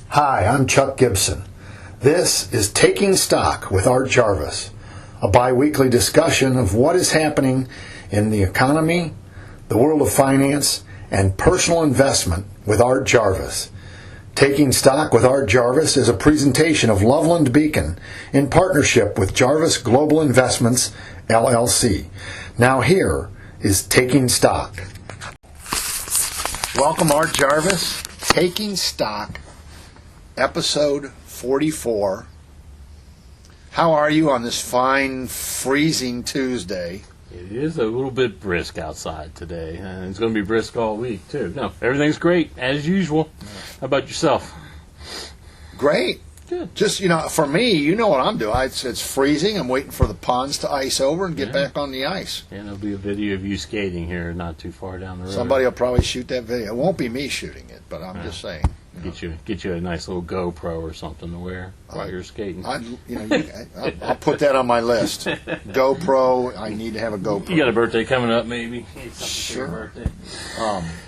Hi, I'm Chuck Gibson. This is Taking Stock with Art Jarvis, a bi-weekly discussion of what is happening in the economy, the world of finance, and personal investment with Art Jarvis. Taking Stock with Art Jarvis is a presentation of Loveland Beacon in partnership with Jarvis Global Investments, LLC. Now here is Taking Stock. Welcome, Art Jarvis. Taking Stock, episode 44. How are you on this fine, freezing Tuesday? It is a little bit brisk outside today, and it's going to be brisk all week, too. No, everything's great, as usual. How about yourself? Great. Good. Just, for me, you know what I'm doing. It's freezing. I'm waiting for the ponds to ice over and get back on the ice. And there'll be a video of you skating here not too far down the road. Somebody will probably shoot that video. It won't be me shooting it, but I'm just saying. Get you a nice little GoPro or something to wear while you're skating. I'll put that on my list. GoPro. I need to have a GoPro. You got a birthday coming up, maybe? Sure. Birthday.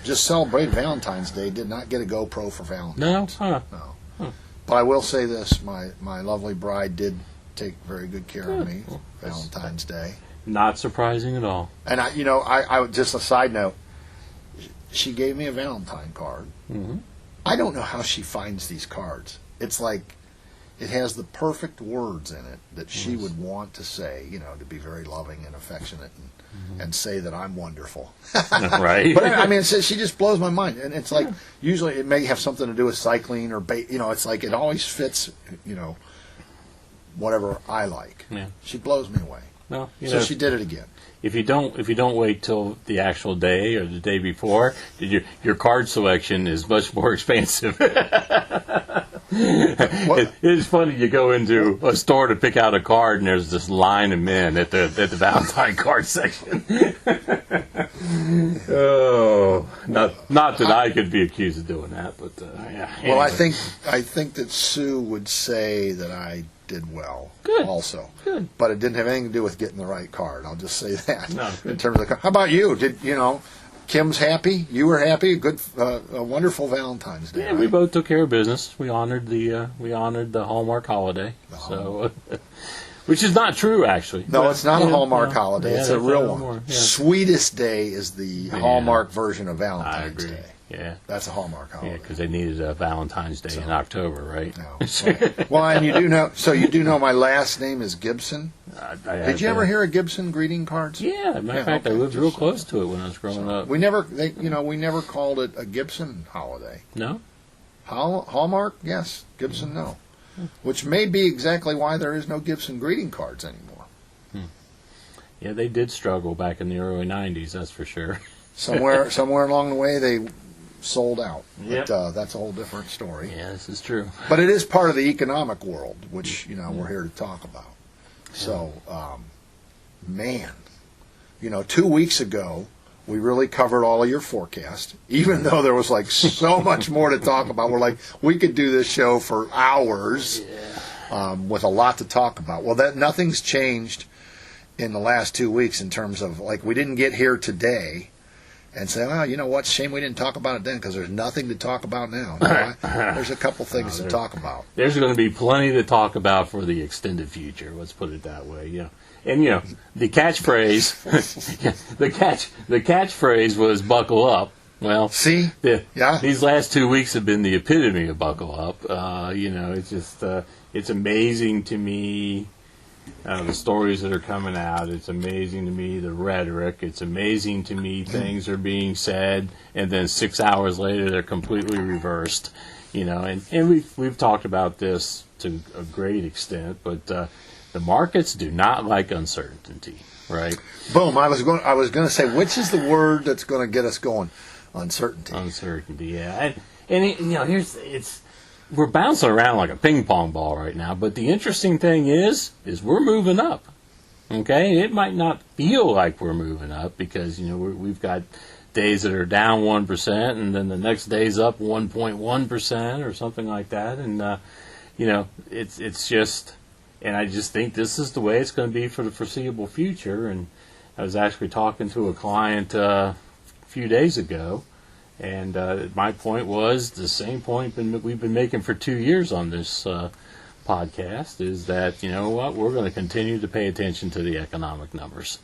Just celebrated Valentine's Day. Did not get a GoPro for Valentine's. No? Huh. No. Huh. But I will say this: my lovely bride did take very good care of me Valentine's Day. Not surprising at all. And I just a side note. She gave me a Valentine card. Mm-hmm. I don't know how she finds these cards. It's like it has the perfect words in it that she would want to say, to be very loving and affectionate and say that I'm wonderful. Right. But I mean, she just blows my mind. And it's like, usually it may have something to do with cycling or, it's like it always fits, whatever I like. Yeah. She blows me away. Well, so she did it again. If you don't wait till the actual day or the day before, your card selection is much more expansive. It's funny, you go into a store to pick out a card and there's this line of men at the Valentine card section. Oh, not that I could be accused of doing that, but yeah. Anyway. Well, I think that Sue would say that I did well. Good. Also. Good. But it didn't have anything to do with getting the right card. I'll just say that. No. In terms of how about you? Did Kim's happy? You were happy? Good, a wonderful Valentine's Day. Yeah, right? we both took care of business. We honored the Hallmark holiday. So, which is not true, actually. No, it's not a Hallmark holiday. Yeah, it's a real one. Yeah. Sweetest Day is the Hallmark version of Valentine's Day. Yeah, that's a Hallmark holiday. Yeah, because they needed a Valentine's Day in October, right? No. Well, and you do know my last name is Gibson. Did you ever hear of Gibson greeting cards? Yeah, matter of fact, I lived real close to it when I was growing up. We never called it a Gibson holiday. No. Hallmark, yes. Gibson, no. Which may be exactly why there is no Gibson greeting cards anymore. Yeah, they did struggle back in the early '90s, that's for sure. Somewhere along the way, they sold out. Yep. But that's a whole different story. Yeah, this is true. But it is part of the economic world, which we're here to talk about. So, man, 2 weeks ago, we really covered all of your forecast, even though there was so much more to talk about. We're we could do this show for hours with a lot to talk about. Well, nothing's changed in the last 2 weeks in terms of, we didn't get here today and say, well, you know what, shame we didn't talk about it then because there's nothing to talk about now. There's a couple things to talk about. There's going to be plenty to talk about for the extended future, let's put it that way. Yeah. And, the catchphrase, the catchphrase was buckle up. Well, see, these last 2 weeks have been the epitome of buckle up. It's just, it's amazing to me. The stories that are coming out, it's amazing to me, the rhetoric, it's amazing to me things are being said, and then 6 hours later they're completely reversed, and we've talked about this to a great extent, but the markets do not like uncertainty, right? Boom, I was going to say, which is the word that's going to get us going? Uncertainty. Uncertainty, yeah. And we're bouncing around like a ping pong ball right now, but the interesting thing is we're moving up. Okay, it might not feel like we're moving up because we've got days that are down 1%, and then the next day's up 1.1% or something like that, and it's just, and I just think this is the way it's going to be for the foreseeable future. And I was actually talking to a client a few days ago, And my point was the same point we've been making for 2 years on this podcast, is that, you know what, we're going to continue to pay attention to the economic numbers.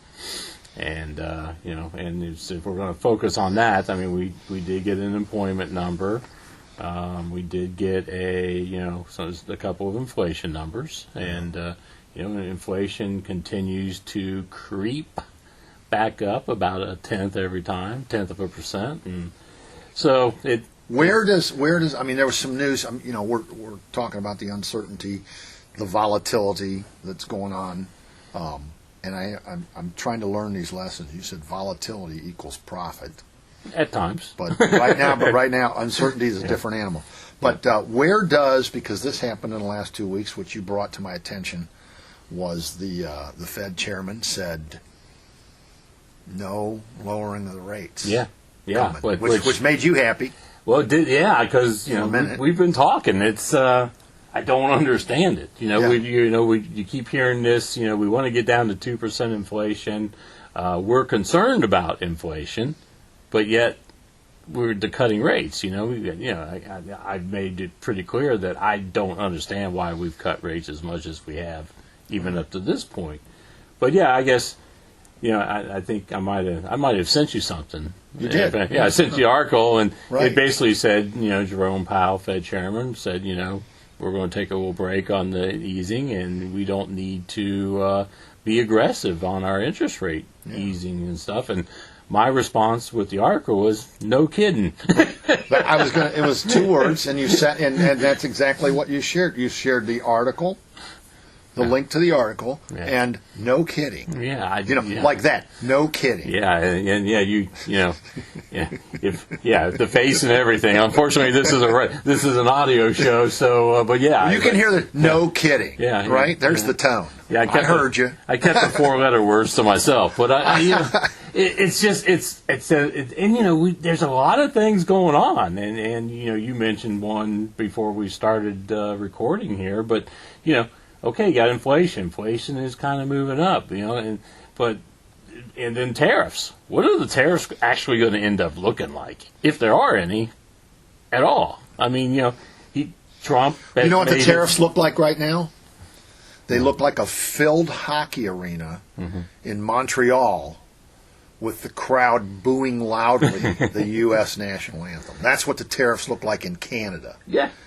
And, and if we're going to focus on that, I mean, we did get an employment number. We did get a couple of inflation numbers. And, inflation continues to creep back up about 1/10 of a percent. And so Where does I mean, there was some news. We're talking about the uncertainty, the volatility that's going on, and I'm trying to learn these lessons. You said volatility equals profit at times, but right now, uncertainty is a different animal. But where does, because this happened in the last 2 weeks, which you brought to my attention, was the Fed chairman said no lowering of the rates. Yeah. Which made you happy. Well, it did, because we've been talking. It's I don't understand it. You keep hearing this. We want to get down to 2% inflation. We're concerned about inflation, but yet we're cutting rates. I've made it pretty clear that I don't understand why we've cut rates as much as we have, even up to this point. But I guess. I think I might have sent you something. You did. I sent you the article, and right. It basically said, Jerome Powell, Fed chairman, said, we're going to take a little break on the easing, and we don't need to be aggressive on our interest rate easing and stuff. And my response with the article was, no kidding. It was 2 words, and you said, and that's exactly what you shared. You shared the article. The link to the article, and no kidding. Like that. No kidding. The face and everything. Unfortunately, this is an audio show, so but you can hear the no kidding. Right. There's the tone. I heard you. I kept the 4-letter words to myself, but there's a lot of things going on, and you mentioned one before we started recording here, but okay, you got inflation. Inflation is kind of moving up, and then tariffs. What are the tariffs actually going to end up looking like, if there are any at all? I mean, Trump. You know what the tariffs look like right now? They look like a filled hockey arena in Montreal with the crowd booing loudly the U.S. national anthem. That's what the tariffs look like in Canada.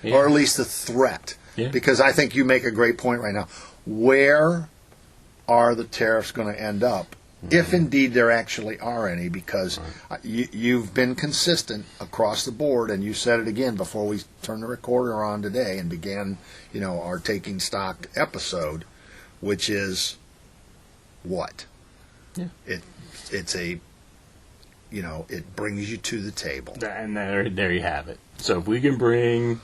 Or at least the threat. Because I think you make a great point right now. Where are the tariffs going to end up, if indeed there actually are any? Because you've been consistent across the board, and you said it again before we turned the recorder on today and began, our Taking Stock episode, which is what? It's a, it brings you to the table. And there you have it. So if we can bring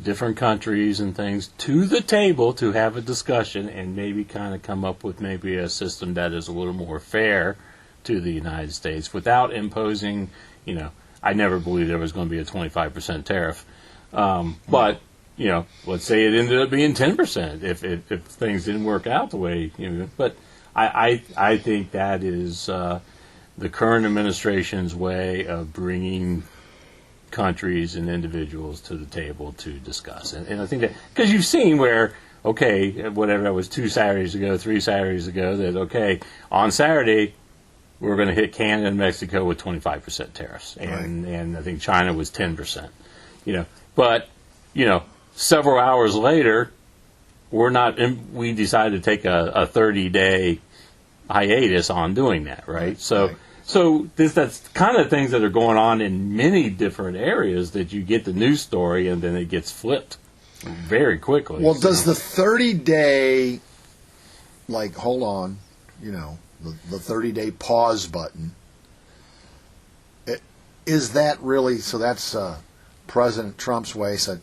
different countries and things to the table to have a discussion and maybe kind of come up with maybe a system that is a little more fair to the United States without imposing, I never believed there was going to be a 25% tariff. But, let's say it ended up being 10% if things didn't work out the way, But I think that is the current administration's way of bringing countries and individuals to the table to discuss. And I think that, because you've seen where, whatever that was 2 Saturdays ago, 3 Saturdays ago, that, on Saturday, we're going to hit Canada and Mexico with 25% tariffs. And I think China was 10%. But, several hours later, we decided to take a 30-day hiatus on doing that, right? So that's kind of things that are going on in many different areas, that you get the news story and then it gets flipped very quickly. Well, does the 30-day, hold on, the 30-day pause button, is that really, so that's President Trump's way, said,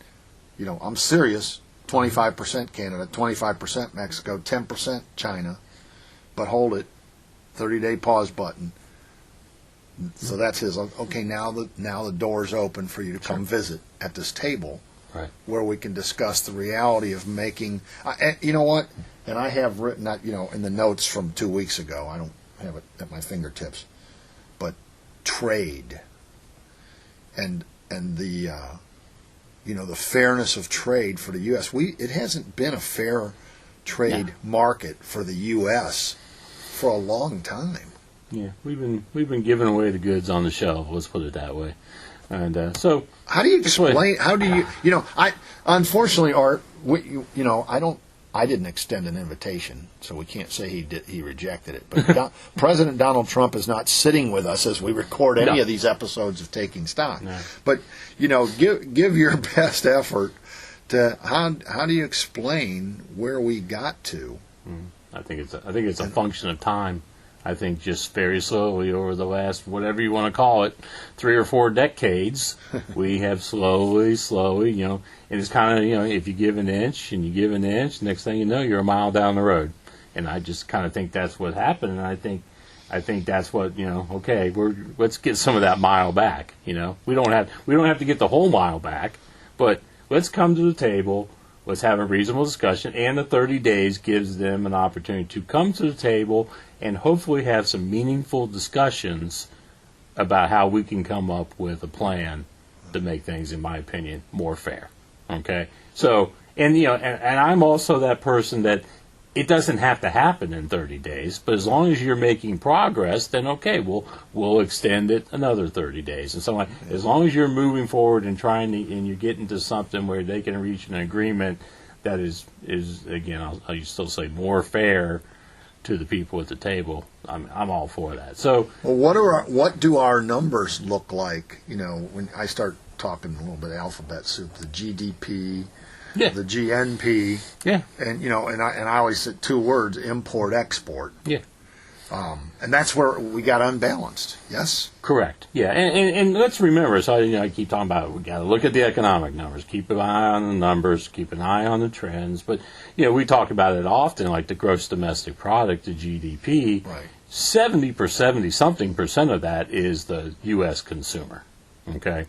I'm serious, 25% Canada, 25% Mexico, 10% China, but hold it, 30-day pause button. So that's his. Okay, now the door's open for you to come visit at this table, where we can discuss the reality of making. You know what? And I have written that in the notes from 2 weeks ago. I don't have it at my fingertips, but trade. and the the fairness of trade for the U.S. It hasn't been a fair trade market for the U.S. for a long time. Yeah, we've been giving away the goods on the shelf. Let's put it that way. And so, how do you explain? How do you? I unfortunately, Art. I didn't extend an invitation, so we can't say he rejected it. But President Donald Trump is not sitting with us as we record any of these episodes of Taking Stock. No. But give your best effort to how do you explain where we got to? I think it's a function of time. I think just very slowly over the last, whatever you want to call it, 3 or 4 decades, we have slowly, and it's kind of, if you give an inch and you give an inch, next thing you know, you're a mile down the road. And I just kind of think that's what happened. And I think that's what, okay, let's get some of that mile back. We don't have to get the whole mile back, but let's come to the table. Let's have a reasonable discussion, and the 30 days gives them an opportunity to come to the table and hopefully have some meaningful discussions about how we can come up with a plan to make things, in my opinion, more fair. Okay? So, and I'm also that person that it doesn't have to happen in 30 days, but as long as you're making progress, then okay, we'll extend it another 30 days. And so as long as you're moving forward and and you're getting to something where they can reach an agreement that is again, I'll still say more fair to the people at the table, I'm all for that. So, well, what do our numbers look like? When I start talking a little bit of alphabet soup, the GDP. Yeah. The GNP, and I always said 2 words: import, export. Yeah, and that's where we got unbalanced. Yes, correct. Yeah, and let's remember. So I keep talking about we got to look at the economic numbers, keep an eye on the numbers, keep an eye on the trends. But we talk about it often, like the gross domestic product, the GDP. Right. 70% of that is the U.S. consumer. Okay.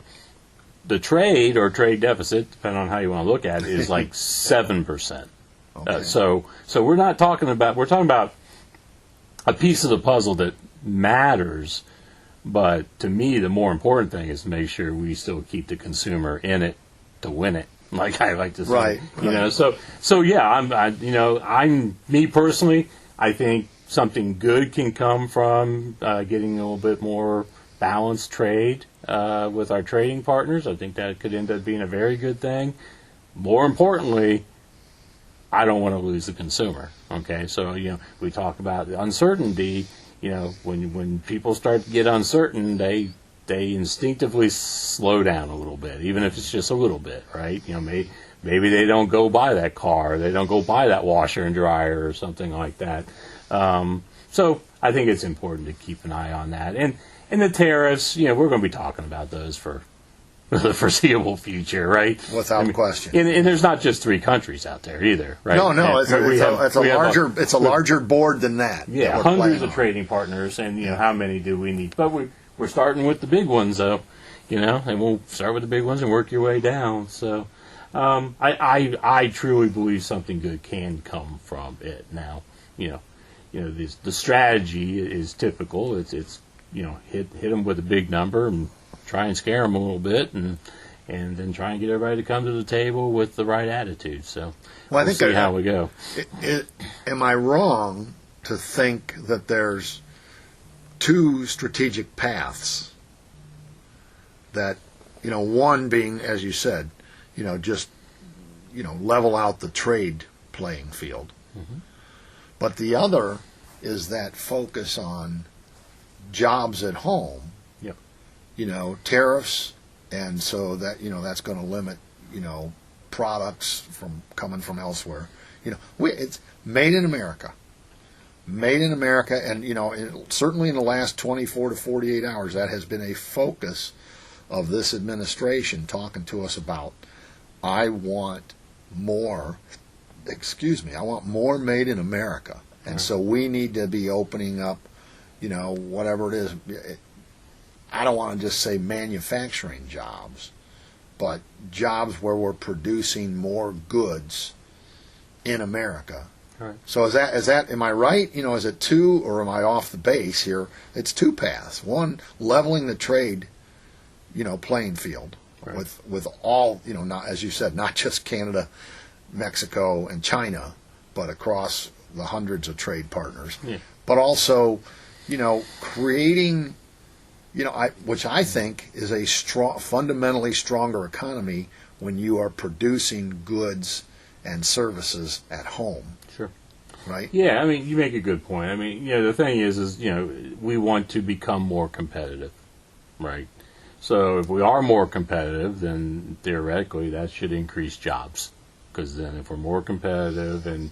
The trade or trade deficit, depending on how you want to look at it, is like 7%. Okay. So we're talking about a piece of the puzzle that matters, but to me the more important thing is to make sure we still keep the consumer in it to win it, like I like to say. Right. So yeah, I'm me personally, I think something good can come from getting a little bit more balanced trade with our trading partners. I think that could end up being a very good thing. More importantly, I don't want to lose the consumer. Okay, so we talk about the uncertainty. When people start to get uncertain, they instinctively slow down a little bit, even if it's just a little bit, right? Maybe they don't go buy that car, they don't go buy that washer and dryer or something like that. So I think it's important to keep an eye on that. And the tariffs, we're going to be talking about those for the foreseeable future, right? Without question. And there's not just 3 countries out there either, right? No, it's a larger board than that. Yeah, hundreds of trading partners, and how many do we need? But we're starting with the big ones, though, and we'll start with the big ones and work your way down. So I truly believe something good can come from it. Now, the strategy is typical. It's hit them with a big number and try and scare them a little bit, and then try and get everybody to come to the table with the right attitude. So I think see how we go. Am I wrong to think that there's 2 strategic paths? That one being, as you said, just level out the trade playing field, but the other is that focus on jobs at home, tariffs, and so that that's going to limit products from coming from elsewhere. It's made in America, and certainly in the last 24 to 48 hours, that has been a focus of this administration talking to us about. I want more made in America, and so we need to be opening up. Whatever it is, I don't want to just say manufacturing jobs, but jobs where we're producing more goods in America. Right. So is that am I right? Is it 2, or am I off the base here? It's 2 paths. One, leveling the trade playing field Right. with all, not, as you said, not just Canada, Mexico, and China, but across the hundreds of trade partners. Yeah. But also, creating, which I think is a fundamentally stronger economy when you are producing goods and services at home. Sure. Right? Yeah, I mean, you make a good point. I mean, the thing is, we want to become more competitive, right? So if we are more competitive, then theoretically that should increase jobs. Because then if we're more competitive and,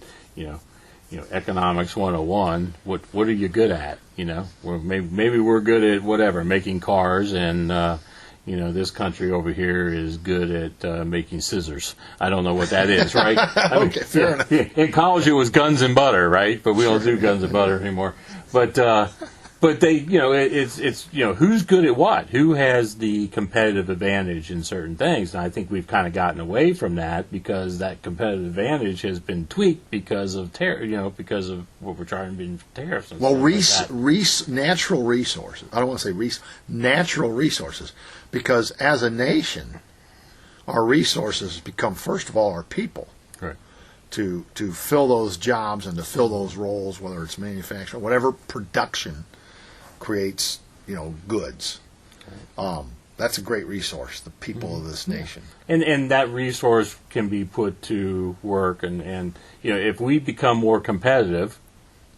economics 101, what are you good at? Maybe we're good at whatever, making cars, and this country over here is good at making scissors. I don't know what that is, right? Okay, fair enough. In college it was guns and butter, right? But we don't do guns and butter anymore. But they, it's who's good at what? Who has the competitive advantage in certain things? And I think we've kind of gotten away from that because that competitive advantage has been tweaked because of because of what we're trying to do tariffs. And Well, stuff like that. natural resources. I don't want to say natural resources, because as a nation, our resources become, first of all, our people. Right. To fill those jobs and to fill those roles, whether it's manufacturing, whatever production creates, goods. That's a great resource, the people of this nation. And that resource can be put to work, and if we become more competitive,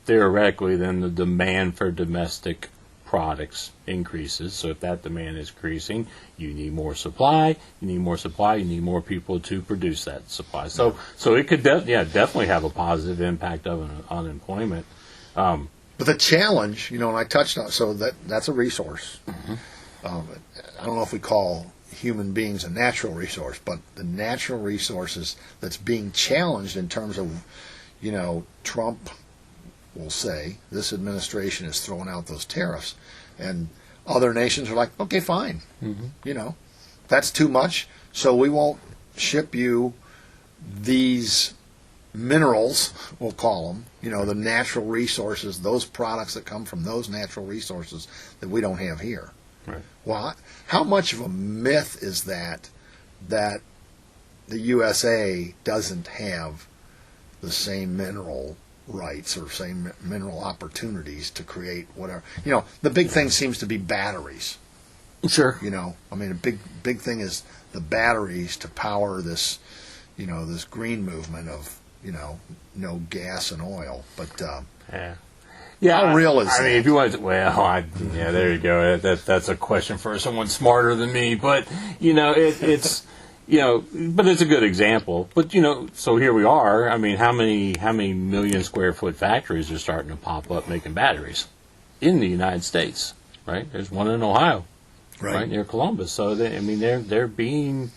theoretically, then the demand for domestic products increases. So if that demand is increasing, you need more supply. You need more supply. You need more people to produce that supply. So it could definitely have a positive impact on unemployment. But the challenge, and I touched on, so that's a resource. Mm-hmm. I don't know if we call human beings a natural resource, but the natural resources that's being challenged in terms of, Trump will say this administration is throwing out those tariffs, and other nations are like, okay, fine, that's too much, so we won't ship you these minerals, we'll call them, the natural resources, those products that come from those natural resources that we don't have here. Right. Well, how much of a myth is that the USA doesn't have the same mineral rights or same mineral opportunities to create whatever? The big thing seems to be batteries. Sure. I mean, a big thing is the batteries to power this, this green movement of, no gas and oil. But how real is that? I mean, if you want to, there you go. That's a question for someone smarter than me. But it's but it's a good example. But so here we are. I mean, how many million square foot factories are starting to pop up making batteries in the United States? Right? There's one in Ohio, right near Columbus. So they're being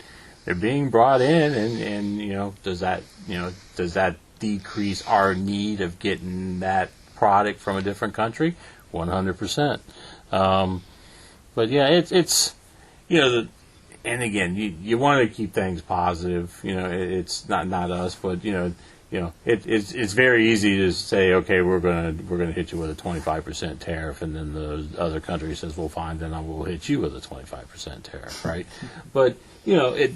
brought in, and does that decrease our need of getting that product from a different country? 100%. But yeah, it's and again, you want to keep things positive. It's not us, but it's very easy to say, okay, we're gonna hit you with a 25% tariff, and then the other country says, well, fine, then I will hit you with a 25% tariff, right? But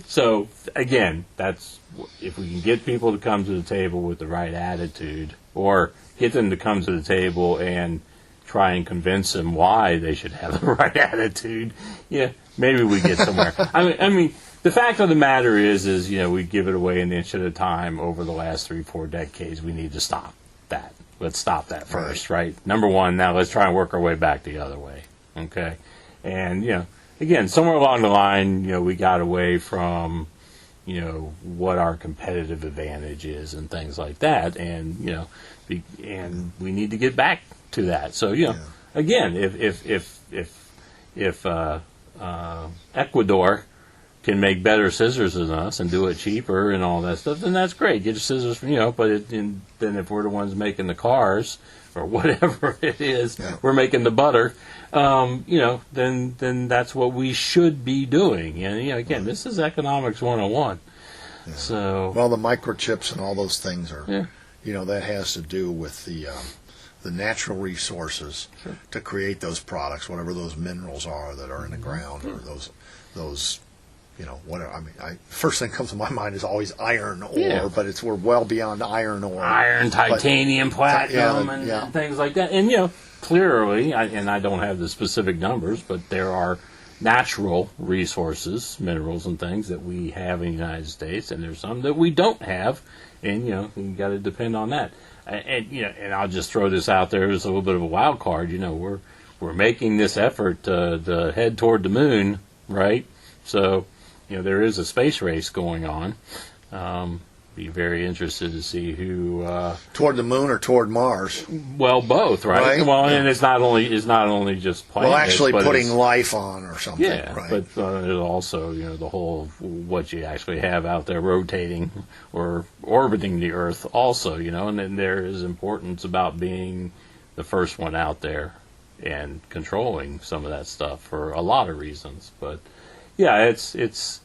so again, that's if we can get people to come to the table with the right attitude, or get them to come to the table and try and convince them why they should have the right attitude. Maybe we get somewhere. I mean, the fact of the matter is we give it away an inch at a time over the last 3-4 decades. We need to stop that. Let's stop that first, right? Number one. Now let's try and work our way back the other way. Okay, and again, somewhere along the line, we got away from what our competitive advantage is and things like that, and and we need to get back to that. So again, if Ecuador can make better scissors than us and do it cheaper and all that stuff, then that's great. Get your scissors from but then if we're the ones making the cars or whatever it is, we're making the butter. Then that's what we should be doing. And again, this is economics 101. Yeah. So the microchips and all those things are, that has to do with the natural resources to create those products, whatever those minerals are that are in the ground, or those, whatever. I mean, first thing that comes to my mind is always iron ore, Yeah. but we're well beyond iron ore. Iron, titanium, platinum, yeah. and things like that. And, clearly, and I don't have the specific numbers, but there are natural resources, minerals and things that we have in the United States, and there's some that we don't have, and, you got to depend on that. And I'll just throw this out there as a little bit of a wild card. We're making this effort to head toward the moon, right? So, there is a space race going on. Be very interested to see who Toward the moon or toward Mars? well, both, right? Well, and it's not only just planets. Well, actually but putting life on or something. yeah, right. but there's also the whole what you actually have out there rotating or orbiting the Earth, also, and then there is importance about being the first one out there and controlling some of that stuff for a lot of reasons. But yeah, it's.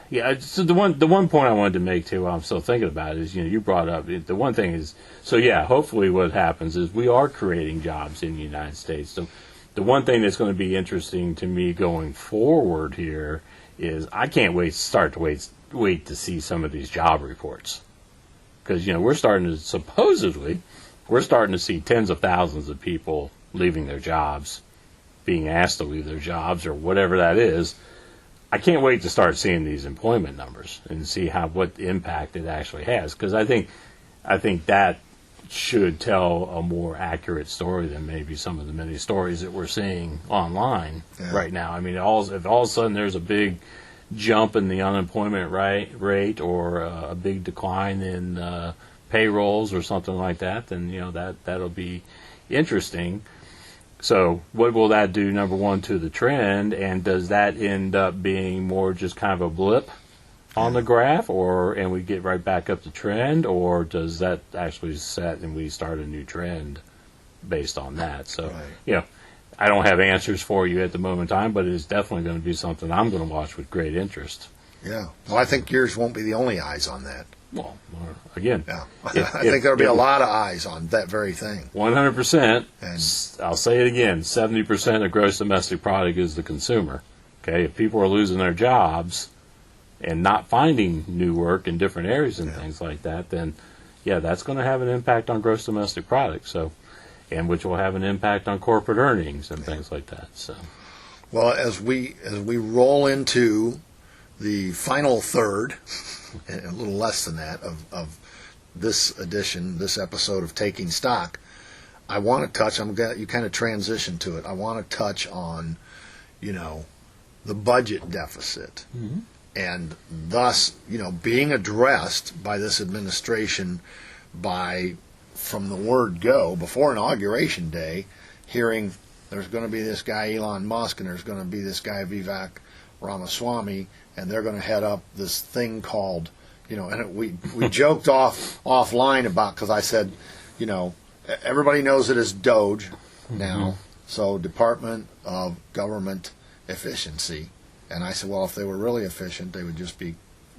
Yeah, so the one point I wanted to make too, while I'm still thinking about it, is you brought up the one thing is, so yeah, hopefully what happens is we are creating jobs in the United States. So the one thing that's going to be interesting to me going forward here is I can't wait to see some of these job reports, because we're starting to see tens of thousands of people leaving their jobs, being asked to leave their jobs or whatever that is. I can't wait to start seeing these employment numbers and see what impact it actually has, because I think that should tell a more accurate story than maybe some of the many stories that we're seeing online right now. I mean, if all of a sudden there's a big jump in the unemployment rate or a big decline in payrolls or something like that, then that'll be interesting. So what will that do, number one, to the trend, and does that end up being more just kind of a blip on the graph, and we get right back up the trend, or does that actually set and we start a new trend based on that? So, I don't have answers for you at the moment in time, but it's definitely going to be something I'm going to watch with great interest. Yeah. Well, I think yours won't be the only eyes on that. Well, again, yeah. I think there'll be a lot of eyes on that very thing. 100%. And I'll say it again: 70% of gross domestic product is the consumer. Okay, if people are losing their jobs and not finding new work in different areas and things like that, then that's going to have an impact on gross domestic product. So, and which will have an impact on corporate earnings and things like that. So, well, as we roll into the final third, a little less than that, of this episode of Taking Stock, I want to touch, you kind of transition to it, I want to touch on, the budget deficit. Mm-hmm. And thus, being addressed by this administration from the word go, before Inauguration Day, hearing there's going to be this guy Elon Musk and there's going to be this guy Vivek Ramaswamy, and they're going to head up this thing called, and we joked offline about, because I said, everybody knows it as Doge now, so Department of Government Efficiency. And I said, well, if they were really efficient, they would just be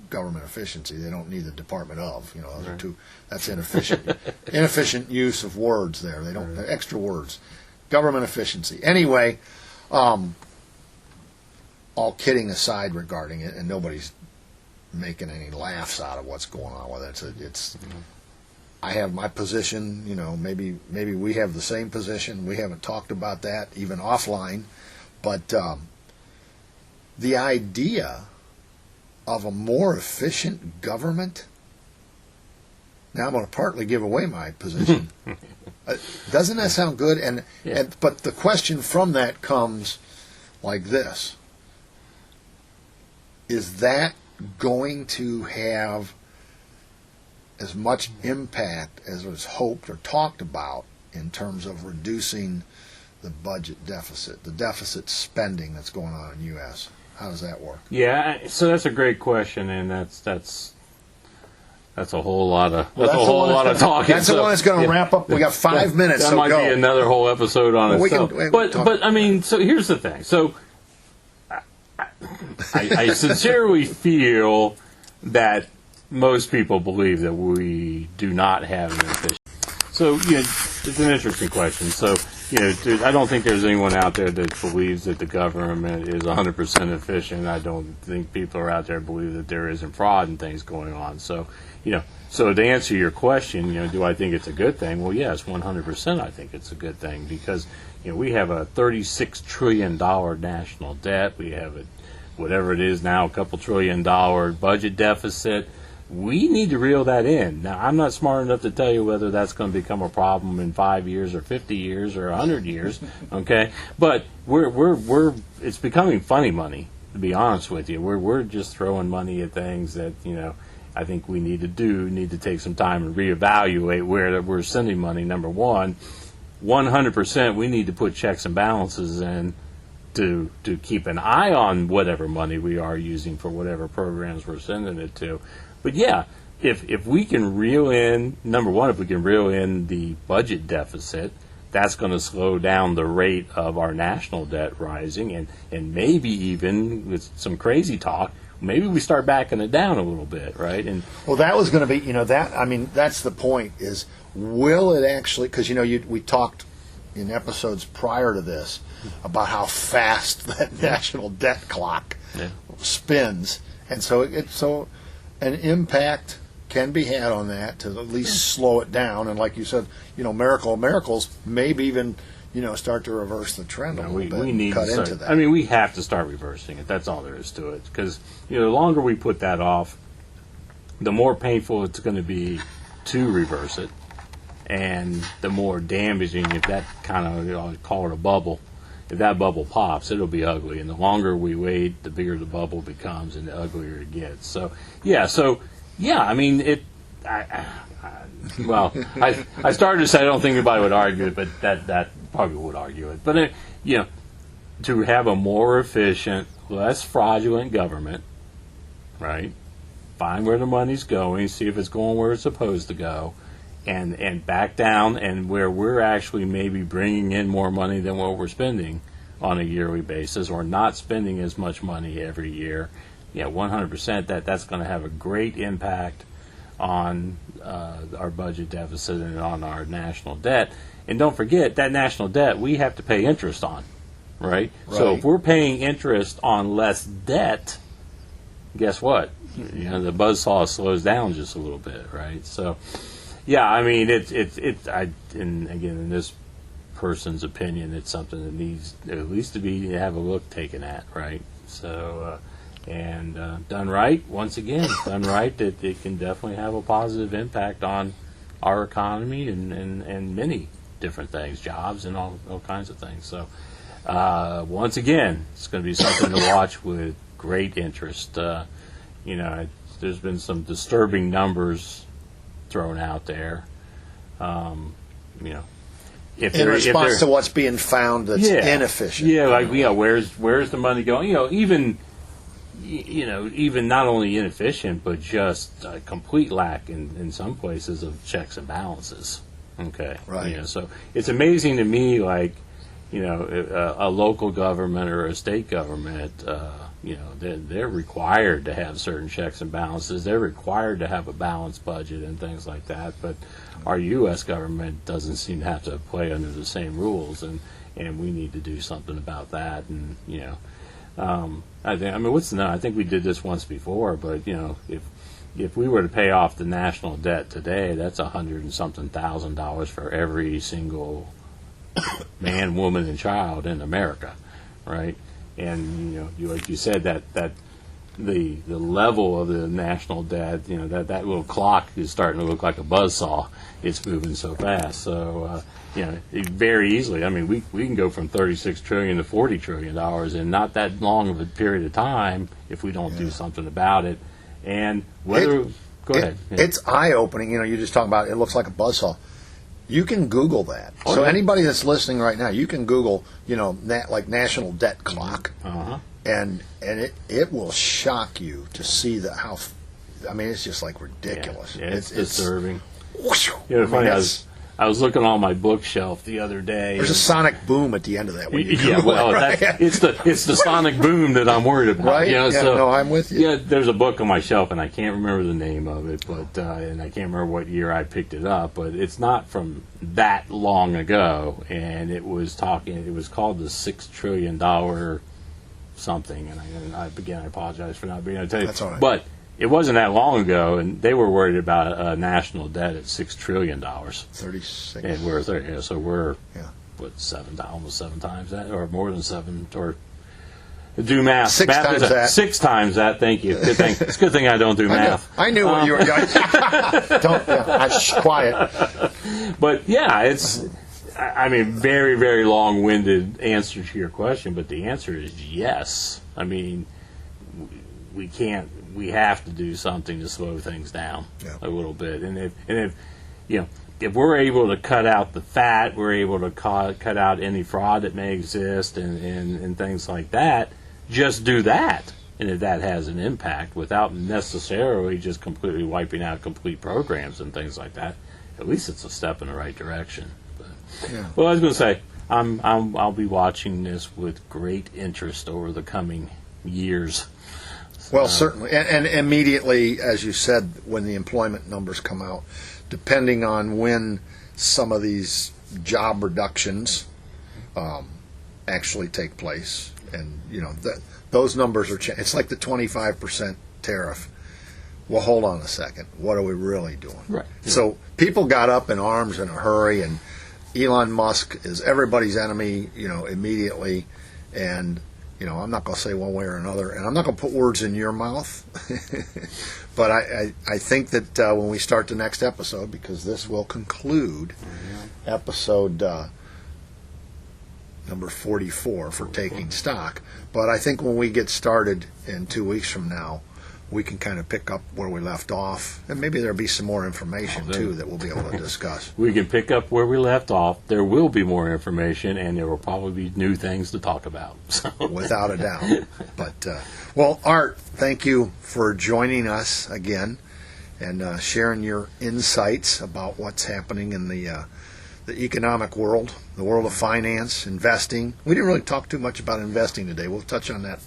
government efficiency. They don't need the Department of. Those are two. That's inefficient use of words there. They don't extra words. Government efficiency. Anyway, all kidding aside regarding it, and nobody's making any laughs out of what's going on with it. It's I have my position. Maybe we have the same position. We haven't talked about that even offline, but the idea of a more efficient government. Now I'm going to partly give away my position. Doesn't that sound good? But the question from that comes like this: is that going to have as much impact as was hoped or talked about in terms of reducing the budget deficit, the deficit spending that's going on in the U.S.? How does that work? Yeah, so that's a great question, and that's a whole lot of talking. That's the one that's going to wrap up. We got 5 minutes. That might be another whole episode on itself. But I mean, so here's the thing. So I sincerely feel that most people believe that we do not have an efficient. So it's an interesting question. So I don't think there's anyone out there that believes that the government is 100% efficient. I don't think people are out there believe that there isn't fraud and things going on. So, so to answer your question, do I think it's a good thing? Well, yes, 100% I think it's a good thing because, we have a $36 trillion national debt. We have whatever it is now, a couple $1 trillion budget deficit. We need to reel that in. Now, I'm not smart enough to tell you whether that's going to become a problem in 5 years or 50 years or 100 years, okay? But it's becoming funny money, to be honest with you. We're just throwing money at things that, I think we need to take some time and reevaluate where we're sending money. Number one, 100% we need to put checks and balances in to keep an eye on whatever money we are using for whatever programs we're sending it to. But yeah, if we can reel in, number one, if we can reel in the budget deficit, that's going to slow down the rate of our national debt rising, and maybe even with some crazy talk, maybe we start backing it down a little bit, right? And well, that was going to be, that's the point is, will it actually, because, we talked in episodes prior to this about how fast that national debt clock spins. And so an impact can be had on that to at least slow it down. And like you said, miracles, maybe even, start to reverse the trend a little bit. We need cut to start, into that. we have to start reversing it. That's all there is to it. Because, the longer we put that off, the more painful it's going to be to reverse it. And the more damaging, if that kind of, I'll call it a bubble, if that bubble pops, it'll be ugly. And the longer we wait, the bigger the bubble becomes and the uglier it gets. So, I started to say I don't think anybody would argue it, but that probably would argue it. But, to have a more efficient, less fraudulent government, right, find where the money's going, see if it's going where it's supposed to go, and back down, and where we're actually maybe bringing in more money than what we're spending on a yearly basis, or not spending as much money every year, 100% that's going to have a great impact on our budget deficit and on our national debt. And don't forget, that national debt we have to pay interest on, right? So if we're paying interest on less debt, guess what? The buzzsaw slows down just a little bit, right? So, and again, in this person's opinion, it's something that needs at least to have a look taken at, right? So, done right, once again, that it can definitely have a positive impact on our economy and many different things, jobs and all kinds of things. So, once again, it's going to be something to watch with great interest. There's been some disturbing numbers thrown out there. In response to what's being found that's inefficient. Where's the money going? Even not only inefficient, but just a complete lack in some places of checks and balances. Okay. Right. So it's amazing to me, like, a local government or a state government, they're required to have certain checks and balances. They're required to have a balanced budget and things like that. But our U.S. government doesn't seem to have to play under the same rules, and we need to do something about that. And I think we did this once before, but if we were to pay off the national debt today, that's $100 and something thousand for every single man, woman, and child in America, right? And like you said, that the level of the national debt, that little clock is starting to look like a buzzsaw. It's moving so fast. So very easily. we can go from $36 trillion to $40 trillion in not that long of a period of time if we don't do something about it. And go ahead. It's eye-opening. You're just talking about it looks like a buzzsaw. You can Google that. Anybody that's listening right now, you can Google, like national debt clock, and it will shock you to see how. It's just like ridiculous. Yeah, it's disturbing. Whoosh, Funny, I I was looking on my bookshelf the other day. There's a sonic boom at the end of that. When you Yeah, well, right? it's the sonic boom that I'm worried about. Right? You know, Yeah, so, no, I'm with you. Yeah, there's a book on my shelf, and I can't remember the name of it, but and I can't remember what year I picked it up, but it's not from that long ago, and it was called the $6 trillion something, and I apologize for not being able to tell you. That's all right. But it wasn't that long ago, and they were worried about a national debt at $6 trillion. 36. And we're 30, yeah, so we're Yeah. what almost 7 times that, or more than 7, or do math. Six Math times is that. 6 times that. Thank you. Good thing. It's a good thing I don't do math. I knew what you were going. Quiet. But yeah, it's. I mean, very, very long-winded answer to your question, but the answer is yes. I mean, we can't. We have to do something to slow things down a little bit, and if if we're able to cut out the fat, we're able to cut out any fraud that may exist, and things like that. Just do that, and if that has an impact, without necessarily just completely wiping out complete programs and things like that, at least it's a step in the right direction. Yeah. Well, I was going to say, I'll be watching this with great interest over the coming years. Well, certainly, and immediately, as you said, when the employment numbers come out, depending on when some of these job reductions actually take place, and those numbers are it's like the 25% tariff. Well, hold on a second. What are we really doing? Right. So people got up in arms in a hurry, and Elon Musk is everybody's enemy, immediately, and I'm not going to say one way or another, and I'm not going to put words in your mouth, but I think that when we start the next episode, because this will conclude episode number 44 for Taking Stock, but I think when we get started in 2 weeks from now, we can kind of pick up where we left off, and maybe there'll be some more information, too, that we'll be able to discuss. We can pick up where we left off. There will be more information, and there will probably be new things to talk about. So. Without a doubt. But, well, Art, thank you for joining us again and sharing your insights about what's happening in the economic world, the world of finance, investing. We didn't really talk too much about investing today. We'll touch on that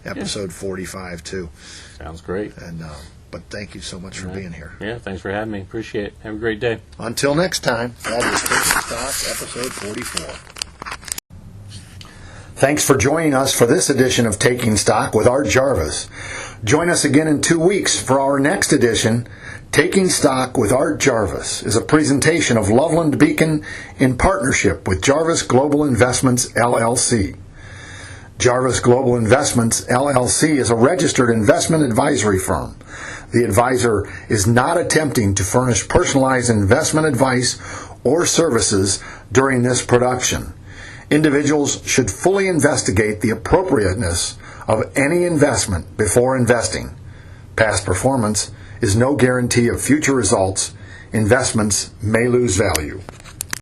episode 45, too. Sounds great. And but thank you so much for being here. Yeah, thanks for having me. Appreciate it. Have a great day. Until next time, that is Taking Stock, episode 44. Thanks for joining us for this edition of Taking Stock with Art Jarvis. Join us again in 2 weeks for our next edition. Taking Stock with Art Jarvis is a presentation of Loveland Beacon in partnership with Jarvis Global Investments, LLC. Jarvis Global Investments, LLC is a registered investment advisory firm. The advisor is not attempting to furnish personalized investment advice or services during this production. Individuals should fully investigate the appropriateness of any investment before investing. Past performance is no guarantee of future results. Investments may lose value.